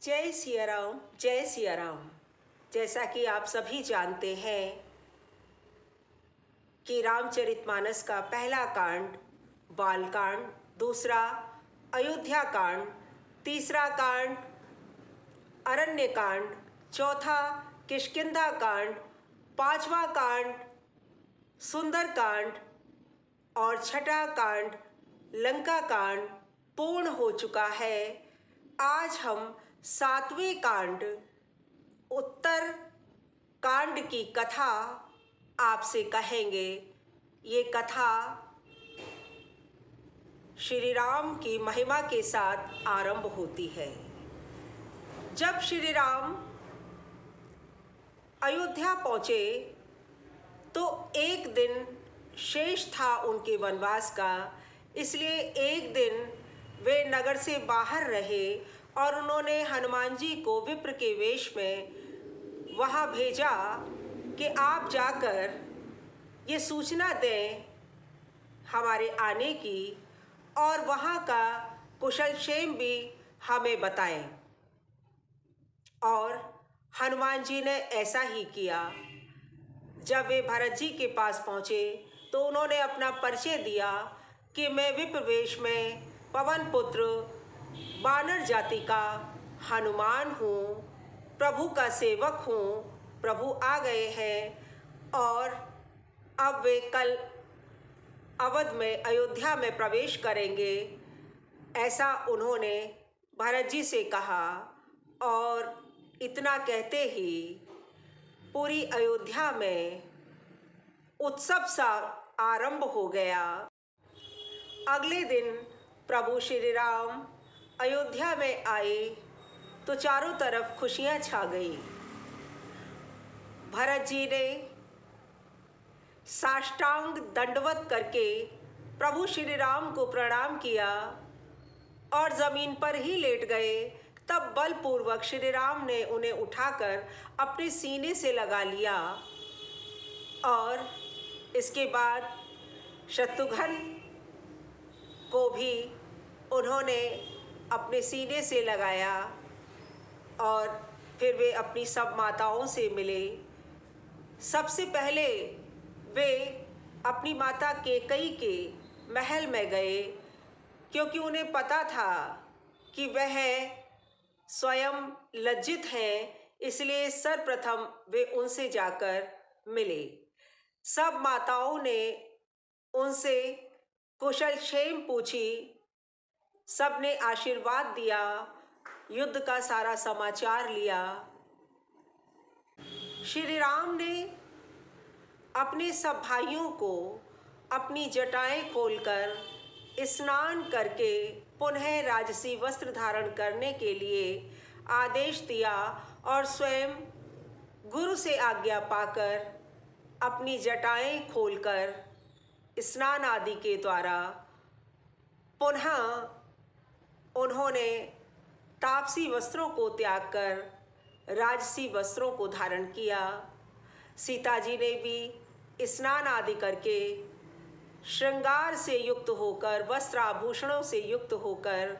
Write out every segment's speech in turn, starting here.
जय सिया राम, जय सिया राम। जैसा कि आप सभी जानते हैं कि रामचरितमानस का पहला कांड बालकांड, दूसरा अयोध्या कांड, तीसरा कांड अरण्य कांड, चौथा किष्किंधा कांड, पांचवा कांड सुंदर कांड और छठा कांड लंका कांड पूर्ण हो चुका है। आज हम सातवें कांड उत्तर कांड की कथा आपसे कहेंगे। ये कथा श्री राम की महिमा के साथ आरंभ होती है। जब श्री राम अयोध्या पहुँचे तो एक दिन शेष था उनके वनवास का, इसलिए एक दिन वे नगर से बाहर रहे और उन्होंने हनुमान जी को विप्र के वेश में वहाँ भेजा कि आप जाकर ये सूचना दें हमारे आने की और वहाँ का कुशल क्षेम भी हमें बताएं। और हनुमान जी ने ऐसा ही किया। जब वे भरत जी के पास पहुँचे तो उन्होंने अपना परिचय दिया कि मैं विप्र वेश में पवन पुत्र वानर जाति का हनुमान हूँ, प्रभु का सेवक हूँ। प्रभु आ गए हैं और अब वे कल अवध में अयोध्या में प्रवेश करेंगे, ऐसा उन्होंने भरत जी से कहा। और इतना कहते ही पूरी अयोध्या में उत्सव सा आरंभ हो गया। अगले दिन प्रभु श्री राम अयोध्या में आए तो चारों तरफ खुशियां छा गई। भरत जी ने साष्टांग दंडवत करके प्रभु श्री राम को प्रणाम किया और जमीन पर ही लेट गए। तब बलपूर्वक श्री राम ने उन्हें उठाकर अपने सीने से लगा लिया और इसके बाद शत्रुघ्न को भी उन्होंने अपने सीने से लगाया और फिर वे अपनी सब माताओं से मिले। सबसे पहले वे अपनी माता कैकेयी के महल में गए, क्योंकि उन्हें पता था कि वह स्वयं लज्जित हैं, इसलिए सर्वप्रथम वे उनसे जाकर मिले। सब माताओं ने उनसे कुशल क्षेम पूछी, सबने आशीर्वाद दिया, युद्ध का सारा समाचार लिया। श्री राम ने अपने सब भाइयों को अपनी जटाएं खोलकर स्नान करके पुनः राजसी वस्त्र धारण करने के लिए आदेश दिया और स्वयं गुरु से आज्ञा पाकर अपनी जटाएं खोलकर स्नान आदि के द्वारा पुनः उन्होंने तापसी वस्त्रों को त्याग कर राजसी वस्त्रों को धारण किया। सीता जी ने भी स्नान आदि करके श्रृंगार से युक्त होकर, वस्त्र आभूषणों से युक्त होकर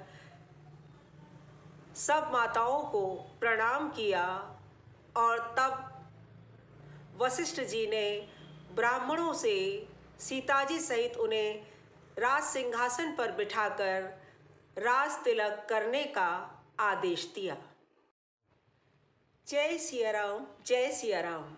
सब माताओं को प्रणाम किया। और तब वशिष्ठ जी ने ब्राह्मणों से सीता जी सहित उन्हें राज सिंहासन पर बिठाकर राज तिलक करने का आदेश दिया। जय सिया राम, जय सिया राम।